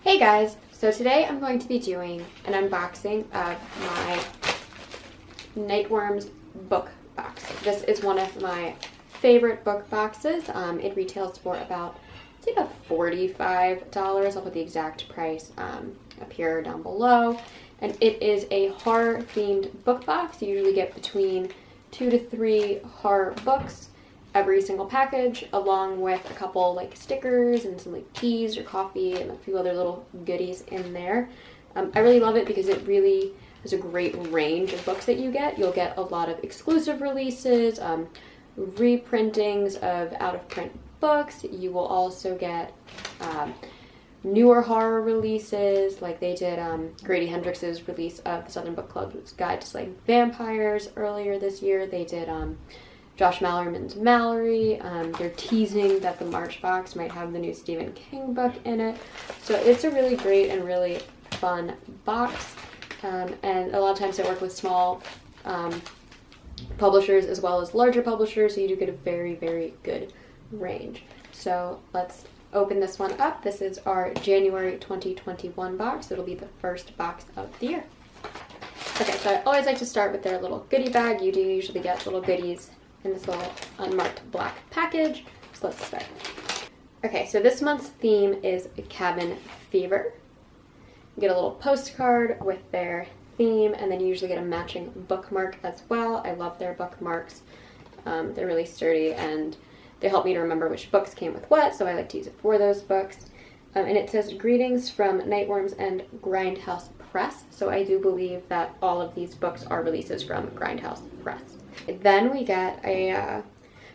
Hey guys, so today I'm going to be doing an unboxing of my Nightworms book box. This is one of my favorite book boxes. It retails for about $45. I'll put the exact price up here or down below. And it is a horror themed book box. You usually get between 2 to 3 horror books every single package, along with a couple like stickers and some like teas or coffee and a few other little goodies in there. I really love it because it really is a great range of books that you get. You'll get a lot of exclusive releases, reprintings of out-of-print books. You will also get newer horror releases, like they did Grady Hendrix's release of the Southern Book Club's Guide to Slaying Vampires earlier this year. They did Josh Malerman's Mallory. They're teasing that the March box might have the new Stephen King book in it. So it's a really great and really fun box. And a lot of times I work with small publishers as well as larger publishers, so you do get a very, very good range. So let's open this one up. This is our January 2021 box. It'll be the first box of the year. Okay, so I always like to start with their little goodie bag. You do usually get little goodies in this little unmarked black package. So let's start. Okay, so this month's theme is cabin fever. You get a little postcard with their theme, and then you usually get a matching bookmark as well. I love their bookmarks. They're really sturdy and they help me to remember which books came with what, so I like to use it for those books. And it says, "Greetings from Nightworms and Grindhouse Press." So I do believe that all of these books are releases from Grindhouse Press. Then we get a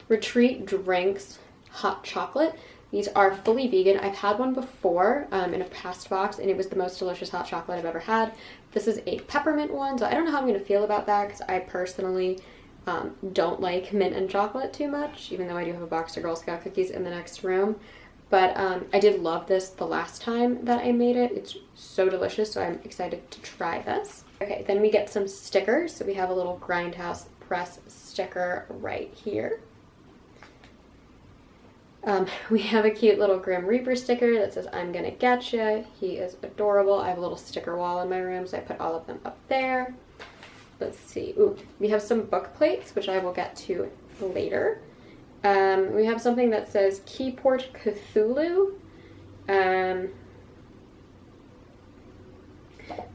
Retreat Drinks hot chocolate. These are fully vegan. I've had one before in a past box, and it was the most delicious hot chocolate I've ever had. This is a peppermint one, so I don't know how I'm going to feel about that because I personally don't like mint and chocolate too much, even though I do have a box of Girl Scout cookies in the next room. But I did love this the last time that I made it. It's so delicious, so I'm excited to try this. Okay, then we get some stickers. So we have a little Grindhouse Press sticker right here. We have a cute little Grim Reaper sticker that says, "I'm gonna getcha." He is adorable. I have a little sticker wall in my room, so I put all of them up there. Let's see. Ooh, we have some book plates, which I will get to later. We have something that says Keyport Cthulhu,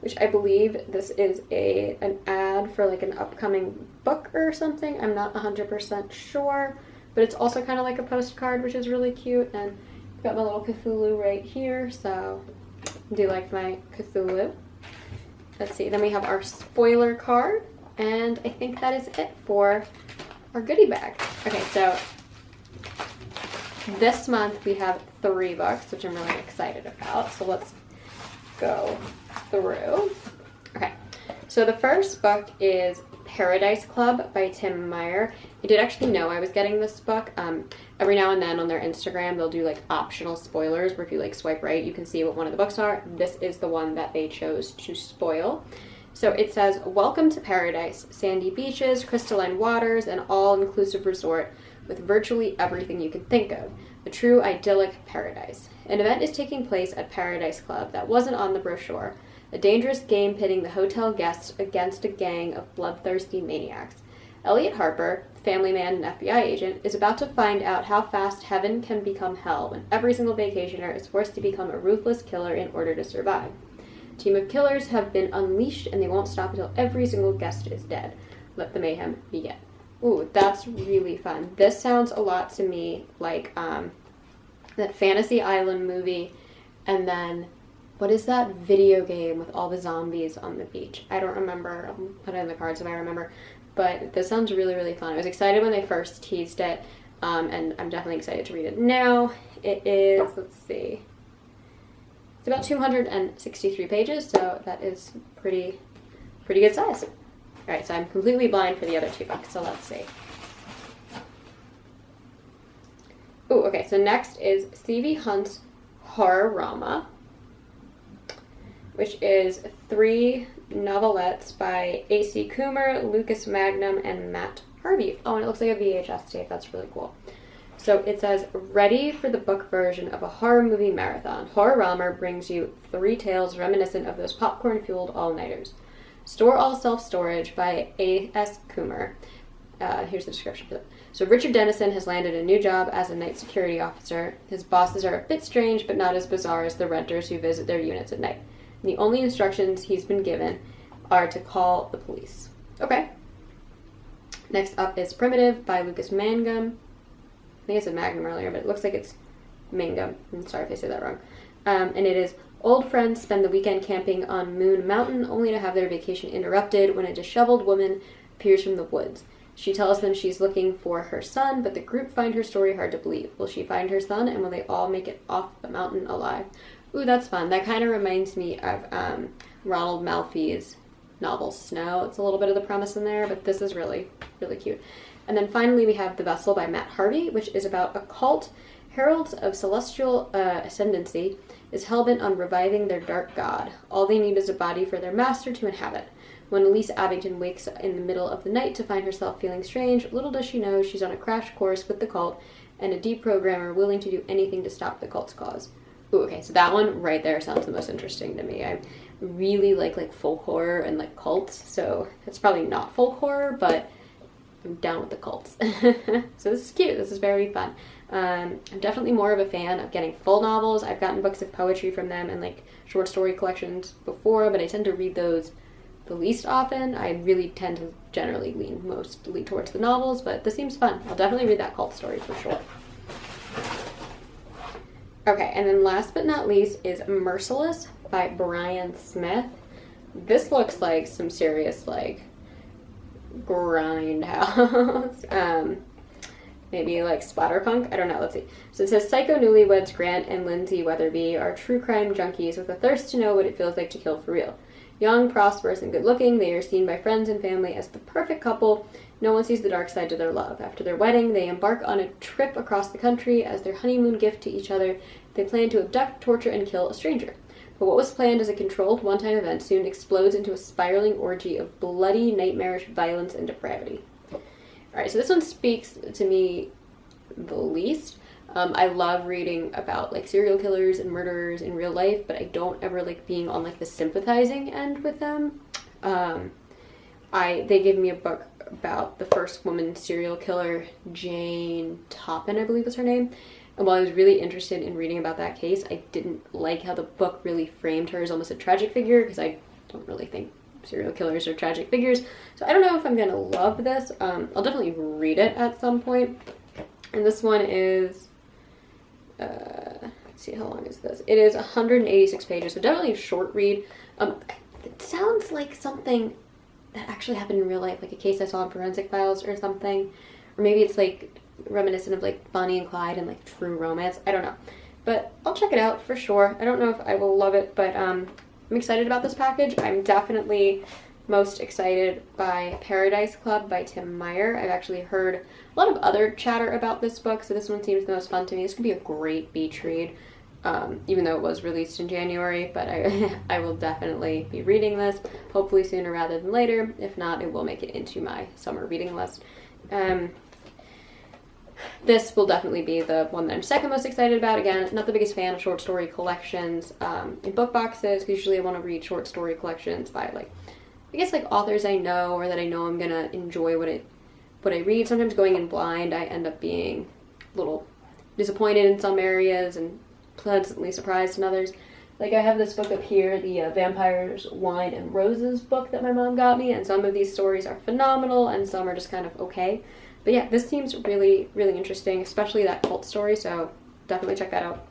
which I believe this is an ad for like an upcoming book or something. I'm not 100% sure, but it's also kind of like a postcard, which is really cute. And I've got my little Cthulhu right here, so I do like my Cthulhu. Let's see, then we have our spoiler card, and I think that is it for our goodie bag. Okay, so this month we have 3 books, which I'm really excited about, so let's go through. Okay, so the first book is Paradise Club by Tim Meyer. I did actually know I was getting this book. Every now and then on their Instagram, they'll do like optional spoilers where if you like swipe right, you can see what one of the books are. This is the one that they chose to spoil. So it says, "Welcome to paradise, sandy beaches, crystalline waters, an all-inclusive resort with virtually everything you can think of. A true idyllic paradise. An event is taking place at Paradise Club that wasn't on the brochure. A dangerous game pitting the hotel guests against a gang of bloodthirsty maniacs. Elliot Harper, family man and FBI agent, is about to find out how fast heaven can become hell when every single vacationer is forced to become a ruthless killer in order to survive. A team of killers have been unleashed and they won't stop until every single guest is dead. Let the mayhem begin." Ooh, that's really fun. This sounds a lot to me like that Fantasy Island movie, and then what is that video game with all the zombies on the beach? I don't remember. I'll put it in the cards if I remember. But this sounds really, really fun. I was excited when they first teased it, and I'm definitely excited to read it now. It is, let's see, it's about 263 pages, so that is pretty good size. All right, so I'm completely blind for the other 2 books, so let's see. Oh, okay, so next is C.V. Hunt's Horrorama, which is 3 novelettes by A.C. Coomer, Lucas Magnum, and Matt Harvey. Oh, and it looks like a VHS tape. That's really cool. So it says, ready for the book version of a horror movie marathon. Horrorama brings you 3 tales reminiscent of those popcorn-fueled all-nighters. Store All Self-Storage by A.S. Coomer. Here's the description for it. So Richard Dennison has landed a new job as a night security officer. His bosses are a bit strange, but not as bizarre as the renters who visit their units at night. And the only instructions he's been given are to call the police. Okay. Next up is Primitive by Lucas Mangum. I think I said Magnum earlier, but it looks like it's Mangum. I'm sorry if I said that wrong. And it is, old friends spend the weekend camping on Moon Mountain, only to have their vacation interrupted when a disheveled woman appears from the woods. She tells them she's looking for her son, but the group find her story hard to believe. Will she find her son, and will they all make it off the mountain alive? Ooh, that's fun. That kind of reminds me of Ronald Malfi's novel Snow. It's a little bit of the premise in there, but this is really, really cute. And then finally we have The Vessel by Matt Harvey, which is about a cult. Heralds of celestial ascendancy is hellbent on reviving their dark god. All they need is a body for their master to inhabit. When Elise Abington wakes in the middle of the night to find herself feeling strange, little does she know she's on a crash course with the cult and a deprogrammer willing to do anything to stop the cult's cause. Ooh, okay, so that one right there sounds the most interesting to me. I really like folk horror and like cults, so it's probably not folk horror, but I'm down with the cults. So this is cute. This is very fun. I'm definitely more of a fan of getting full novels. I've gotten books of poetry from them and like short story collections before, but I tend to read those the least often. I really tend to generally lean mostly towards the novels, but this seems fun. I'll definitely read that cult story for sure. Okay, and then last but not least is Merciless by Brian Smith. This looks like some serious like grindhouse. Maybe like splatterpunk? I don't know, let's see. So it says, psycho newlyweds Grant and Lindsay Weatherby are true crime junkies with a thirst to know what it feels like to kill for real. Young, prosperous, and good-looking, they are seen by friends and family as the perfect couple. No one sees the dark side to their love. After their wedding, they embark on a trip across the country. As their honeymoon gift to each other, they plan to abduct, torture, and kill a stranger. But what was planned as a controlled one-time event soon explodes into a spiraling orgy of bloody, nightmarish violence and depravity. Alright, so this one speaks to me the least. I love reading about like serial killers and murderers in real life, but I don't ever like being on like the sympathizing end with them. They gave me a book about the first woman serial killer, Jane Toppin, I believe was her name. And while I was really interested in reading about that case, I didn't like how the book really framed her as almost a tragic figure, because I don't really think serial killers are tragic figures. So I don't know if I'm gonna love this. I'll definitely read it at some point. And this one is, let's see, how long is this? It is 186 pages, so definitely a short read. It sounds like something that actually happened in real life, like a case I saw in Forensic Files or something. Or maybe it's like reminiscent of like Bonnie and Clyde and like true romance. I don't know. But I'll check it out for sure. I don't know if I will love it, but I'm excited about this package. I'm definitely most excited by Paradise Club by Tim Meyer. I've actually heard a lot of other chatter about this book, so this one seems the most fun to me. This could be a great beach read, even though it was released in January, but I will definitely be reading this, hopefully sooner rather than later. If not, it will make it into my summer reading list. This will definitely be the one that I'm second most excited about. Again, not the biggest fan of short story collections in book boxes. Usually I want to read short story collections by like, I guess like authors I know, or that I know I'm gonna enjoy what I read. Sometimes going in blind, I end up being a little disappointed in some areas and pleasantly surprised in others. Like I have this book up here, the Vampires, Wine, and Roses book that my mom got me, and some of these stories are phenomenal and some are just kind of okay. But yeah, this seems really, really interesting, especially that cult story, so definitely check that out.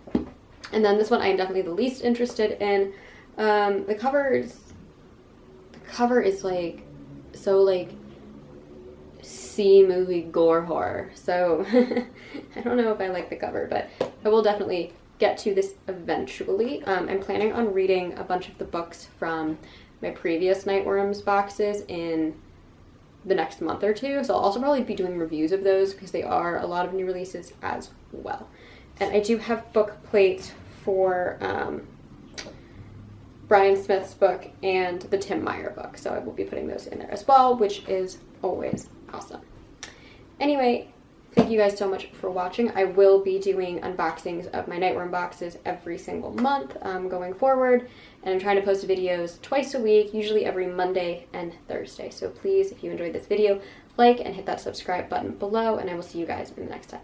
And then this one I am definitely the least interested in. The cover is like, so like, C-movie gore horror, so I don't know if I like the cover, but I will definitely get to this eventually. I'm planning on reading a bunch of the books from my previous Nightworms boxes in the next month or two, so I'll also probably be doing reviews of those because they are a lot of new releases as well. And I do have book plates for Brian Smith's book and the Tim Meyer book, so I will be putting those in there as well, which is always awesome. Anyway, thank you guys so much for watching. I will be doing unboxings of my Nightworm boxes every single month going forward. And I'm trying to post videos twice a week, usually every Monday and Thursday. So please, if you enjoyed this video, like and hit that subscribe button below, and I will see you guys in the next time.